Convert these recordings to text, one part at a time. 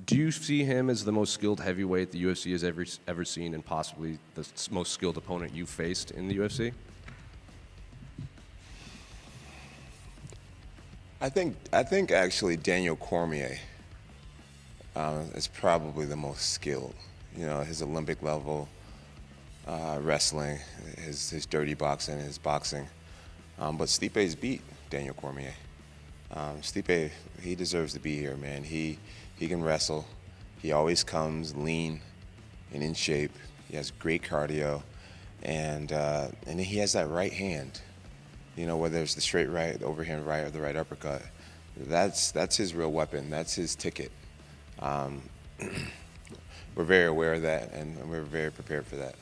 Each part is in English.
Do you see him as the most skilled heavyweight the UFC has ever seen, and possibly the most skilled opponent you faced in the UFC? I think actually Daniel Cormier is probably the most skilled. You know, his Olympic level wrestling, his dirty boxing, his boxing. But Stipe's beat Daniel Cormier. Stipe, he deserves to be here, man. He can wrestle. He always comes lean and in shape. He has great cardio, and he has that right hand. You know, whether it's the straight right, the overhand right, or the right uppercut. That's his real weapon. That's his ticket. We're very aware of that, and we're very prepared for that.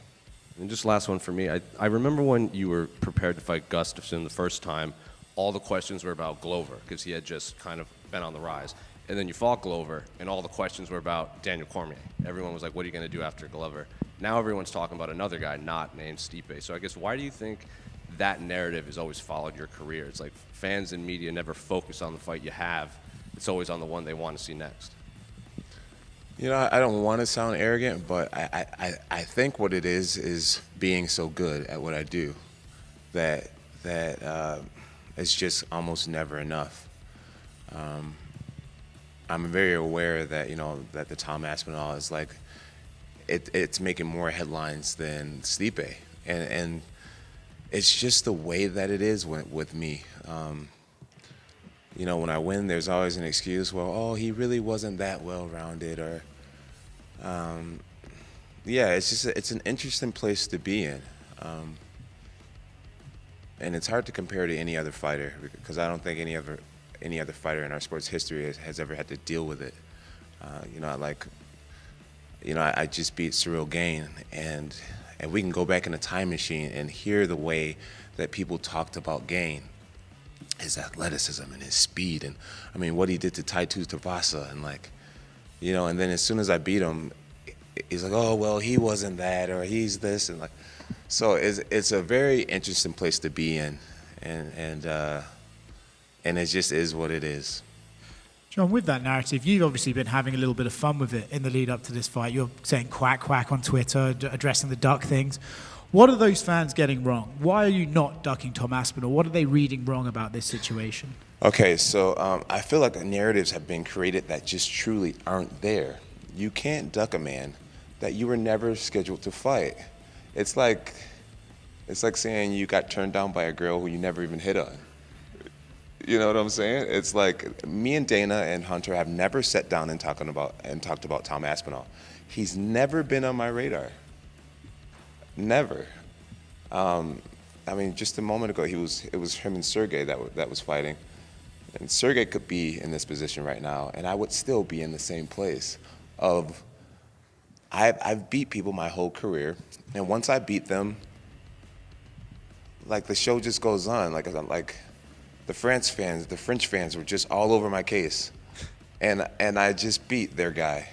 And just last one for me. I remember when you were prepared to fight Gustafsson the first time, all the questions were about Glover, because he had just kind of been on the rise. And then you fought Glover, and all the questions were about Daniel Cormier. Everyone was like, what are you going to do after Glover? Now everyone's talking about another guy not named Stipe. So I guess, why do you think that narrative has always followed your career? It's like fans and media never focus on the fight you have. It's always on the one they want to see next. You know, I don't want to sound arrogant, but I think what it is being so good at what I do that it's just almost never enough. I'm very aware that, you know, that the Tom Aspinall is like, it's making more headlines than Stipe. And it's just the way that it is with me. You know, when I win, there's always an excuse. Well, oh, he really wasn't that well-rounded, or, yeah, it's an interesting place to be in, and it's hard to compare to any other fighter, because I don't think any other fighter in our sports history has ever had to deal with it. You know, I just beat Cyril Gane, and we can go back in a time machine and hear the way that people talked about Gane. His athleticism and his speed, and I mean what he did to Taitu Tavasa, and like, you know, and then as soon as I beat him, he's like, oh well, he wasn't that, or he's this, and like, so it's a very interesting place to be in, and it just is what it is. Jon, with that narrative, you've obviously been having a little bit of fun with it in the lead up to this fight. You're saying quack quack on Twitter, addressing the duck things. What are those fans getting wrong? Why are you not ducking Tom Aspinall? What are they reading wrong about this situation? Okay, so I feel like narratives have been created that just truly aren't there. You can't duck a man that you were never scheduled to fight. It's like saying you got turned down by a girl who you never even hit on. You know what I'm saying? It's like me and Dana and Hunter have never sat down and talked about Tom Aspinall. He's never been on my radar. Never. I mean, just a moment ago, it was him and Sergey that was fighting, and Sergey could be in this position right now, and I would still be in the same place. I've beat people my whole career, and once I beat them, like the show just goes on. Like the French fans were just all over my case, and I just beat their guy,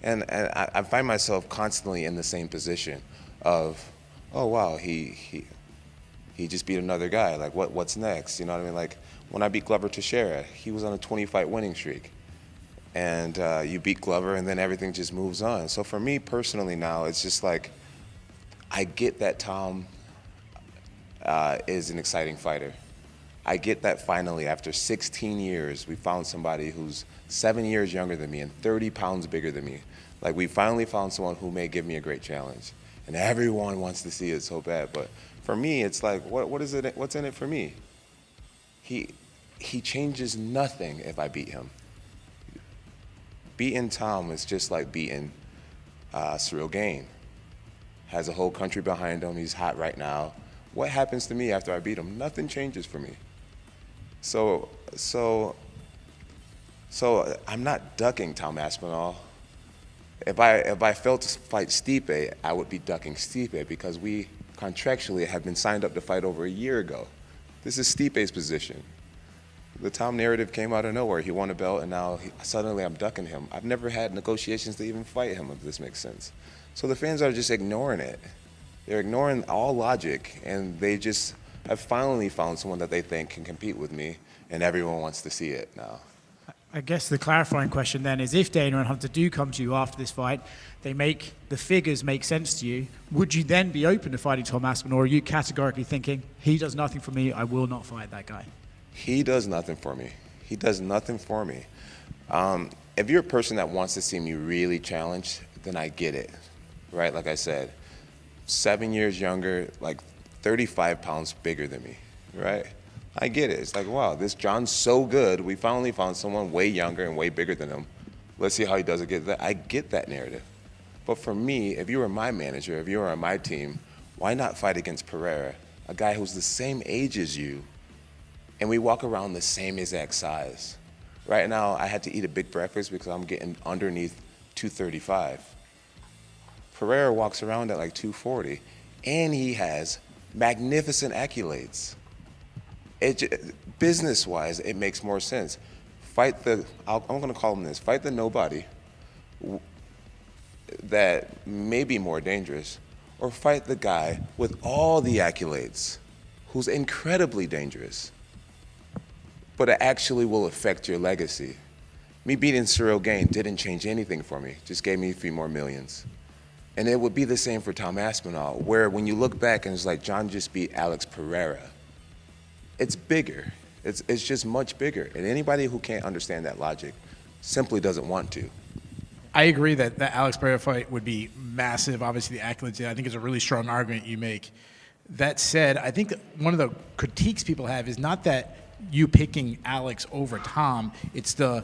and I find myself constantly in the same position of, oh wow, he just beat another guy. Like what's next? You know what I mean? Like when I beat Glover Teixeira, he was on a 20-fight winning streak, and you beat Glover, and then everything just moves on. So for me personally now, it's just like I get that Tom is an exciting fighter. I get that finally after 16 years we found somebody who's 7 years younger than me and 30 pounds bigger than me. Like we finally found someone who may give me a great challenge. And everyone wants to see it so bad, but for me, it's like, what is it? What's in it for me? He changes nothing if I beat him. Beating Tom is just like beating Cyril Gane. Has a whole country behind him. He's hot right now. What happens to me after I beat him? Nothing changes for me. So I'm not ducking Tom Aspinall. If I failed to fight Stipe, I would be ducking Stipe because we contractually have been signed up to fight over a year ago. This is Stipe's position. The Tom narrative came out of nowhere. He won a belt, and now suddenly I'm ducking him. I've never had negotiations to even fight him, if this makes sense. So the fans are just ignoring it. They're ignoring all logic, and they just have finally found someone that they think can compete with me, and everyone wants to see it now. I guess the clarifying question then is, if Dana and Hunter do come to you after this fight, the figures make sense to you, would you then be open to fighting Tom Aspinall, or are you categorically thinking, he does nothing for me, I will not fight that guy? He does nothing for me. He does nothing for me. If you're a person that wants to see me really challenged, then I get it, right? Like I said, 7 years younger, like 35 pounds bigger than me, right? I get it. It's like, wow, this Jon's so good. We finally found someone way younger and way bigger than him. Let's see how he does against that. I get that narrative. But for me, if you were my manager, if you were on my team, why not fight against Pereira, a guy who's the same age as you, and we walk around the same exact size? Right now, I had to eat a big breakfast because I'm getting underneath 235. Pereira walks around at like 240, and he has magnificent accolades. Business-wise, it makes more sense. I'm going to call him this, fight the nobody that may be more dangerous, or fight the guy with all the accolades who's incredibly dangerous, but it actually will affect your legacy. Me beating Cyril Gane didn't change anything for me, just gave me a few more millions. And it would be the same for Tom Aspinall, where when you look back and it's like, Jon just beat Alex Pereira. It's bigger. It's just much bigger. And anybody who can't understand that logic simply doesn't want to. I agree that the Alex Pereira fight would be massive. Obviously, the accolades, I think, is a really strong argument you make. That said, I think that one of the critiques people have is not that you picking Alex over Tom, it's the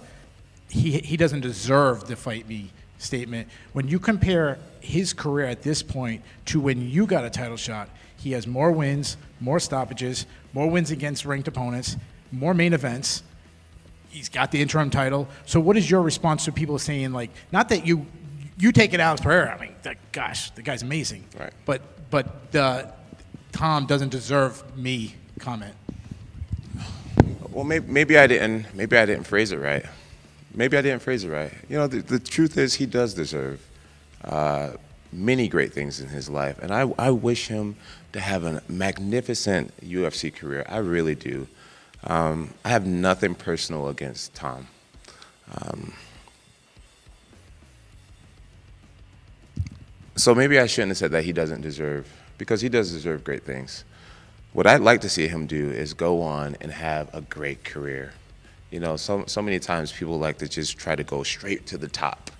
he doesn't deserve to fight me statement. When you compare his career at this point to when you got a title shot, he has more wins, more stoppages, more wins against ranked opponents, more main events. He's got the interim title. So what is your response to people saying, like, not that you take it Alex Pereira, I mean, gosh, the guy's amazing. Right. But the Tom doesn't deserve me comment. Well, maybe I didn't phrase it right. Maybe I didn't phrase it right. You know, the truth is he does deserve many great things in his life. And I wish him to have a magnificent UFC career. I really do. I have nothing personal against Tom. So maybe I shouldn't have said that he doesn't deserve, because he does deserve great things. What I'd like to see him do is go on and have a great career. You know, so many times people like to just try to go straight to the top,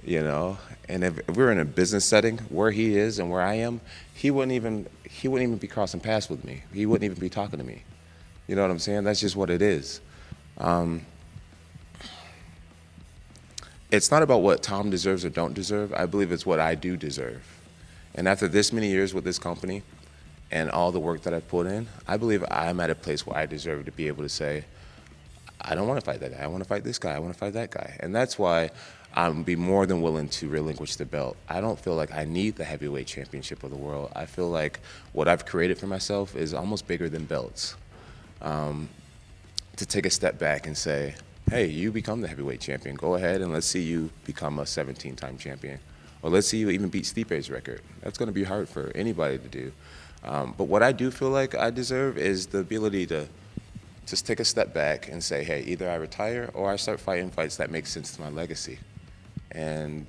you know? And if we're in a business setting where he is and where I am, he wouldn't even be crossing paths with me. He wouldn't even be talking to me. You know what I'm saying? That's just what it is. It's not about what Tom deserves or don't deserve. I believe it's what I do deserve. And after this many years with this company and all the work that I've put in, I believe I'm at a place where I deserve to be able to say, I don't want to fight that guy. I want to fight this guy. I want to fight that guy. And that's why I'm be more than willing to relinquish the belt. I don't feel like I need the heavyweight championship of the world. I feel like what I've created for myself is almost bigger than belts. To take a step back and say, hey, you become the heavyweight champion. Go ahead and let's see you become a 17-time champion. Or let's see you even beat Stipe's record. That's going to be hard for anybody to do. But what I do feel like I deserve is the ability to just take a step back and say, hey, either I retire or I start fighting fights that make sense to my legacy. And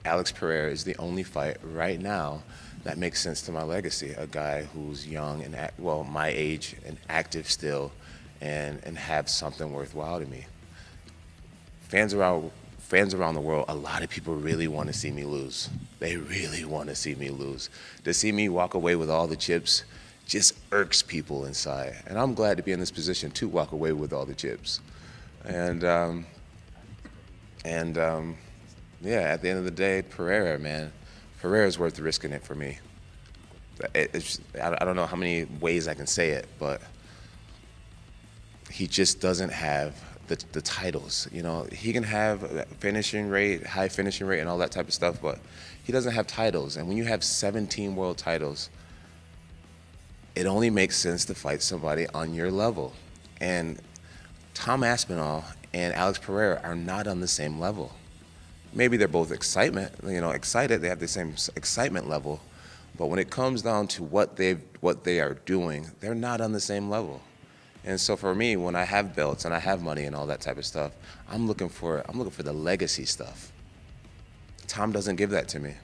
Alex Pereira is the only fight right now that makes sense to my legacy. A guy who's young and, my age and active still, and have something worthwhile to me. Fans around the world, a lot of people really want to see me lose. They really want to see me lose. To see me walk away with all the chips just irks people inside. And I'm glad to be in this position to walk away with all the chips. And yeah, at the end of the day, Pereira, man, Pereira's worth risking it for me. I don't know how many ways I can say it, but he just doesn't have the titles. You know, he can have finishing rate, high finishing rate, and all that type of stuff, but he doesn't have titles. And when you have 17 world titles, it only makes sense to fight somebody on your level. And Tom Aspinall and Alex Pereira are not on the same level. Maybe they're both excited, they have the same excitement level, but when it comes down to what they are doing, they're not on the same level. And so for me, when I have belts and I have money and all that type of stuff, I'm looking for the legacy stuff. Tom doesn't give that to me.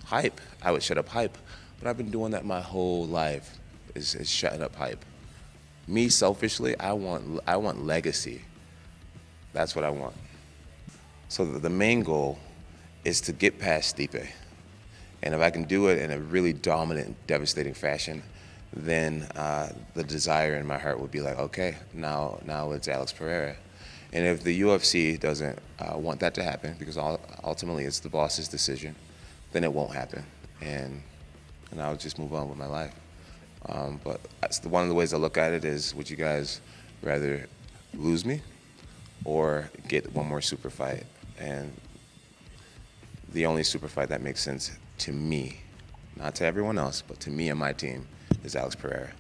Hype, I would shut up hype, but I've been doing that my whole life, is shutting up hype. Me selfishly, I want legacy. That's what I want. So the main goal is to get past Stipe. And if I can do it in a really dominant, devastating fashion, then the desire in my heart would be like, okay, now it's Alex Pereira. And if the UFC doesn't want that to happen, because ultimately it's the boss's decision, then it won't happen. And I'll just move on with my life. But that's one of the ways I look at it is, would you guys rather lose me or get one more super fight? And the only super fight that makes sense to me, not to everyone else, but to me and my team, is Alex Pereira.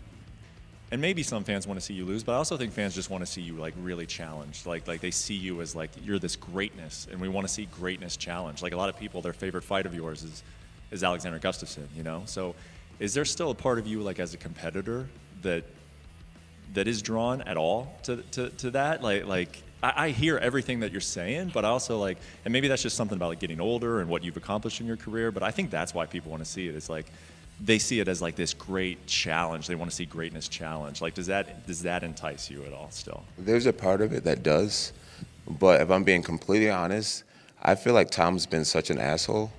And maybe some fans want to see you lose, but I also think fans just want to see you like really challenged. Like they see you as like you're this greatness, and we want to see greatness challenged. Like a lot of people, their favorite fight of yours is Alexander Gustafsson, you know? So is there still a part of you like as a competitor that is drawn at all to that? Like I hear everything that you're saying, but I also like, and maybe that's just something about like getting older and what you've accomplished in your career, but I think that's why people want to see it. It's like they see it as like this great challenge. They want to see greatness challenge. Like, does that entice you at all still? There's a part of it that does, but if I'm being completely honest, I feel like Tom's been such an asshole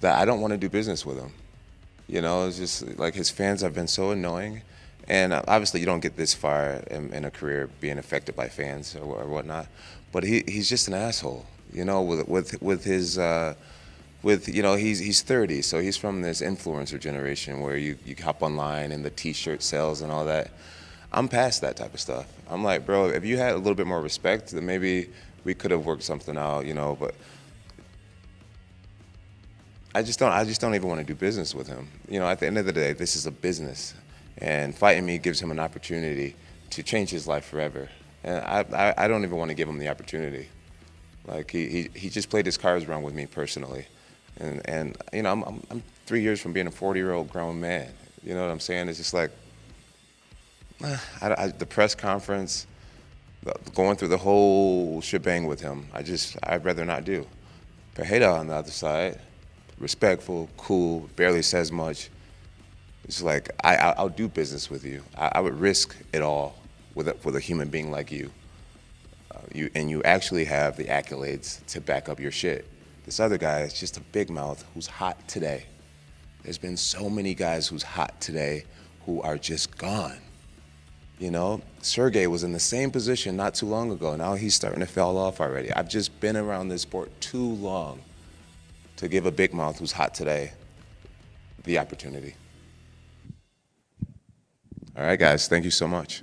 that I don't want to do business with him. You know, it's just like his fans have been so annoying. And obviously you don't get this far in a career being affected by fans or whatnot, but he's just an asshole, you know, with his, you know, he's 30, so he's from this influencer generation where you hop online and the t-shirt sales and all that. I'm past that type of stuff. I'm like, bro, if you had a little bit more respect, then maybe we could have worked something out, you know, but I just don't even want to do business with him. You know, at the end of the day, this is a business. And fighting me gives him an opportunity to change his life forever. And I don't even want to give him the opportunity. Like he just played his cards wrong with me personally. And you know, I'm 3 years from being a 40-year-old grown man. You know what I'm saying? It's just like the press conference, going through the whole shebang with him. I'd rather not do. Pereira on the other side, respectful, cool, barely says much. It's like, I'll do business with you. I would risk it all with a human being like you. You actually have the accolades to back up your shit. This other guy is just a big mouth who's hot today. There's been so many guys who's hot today who are just gone. You know, Sergey was in the same position not too long ago. Now he's starting to fall off already. I've just been around this sport too long to give a big mouth who's hot today the opportunity. All right, guys, thank you so much.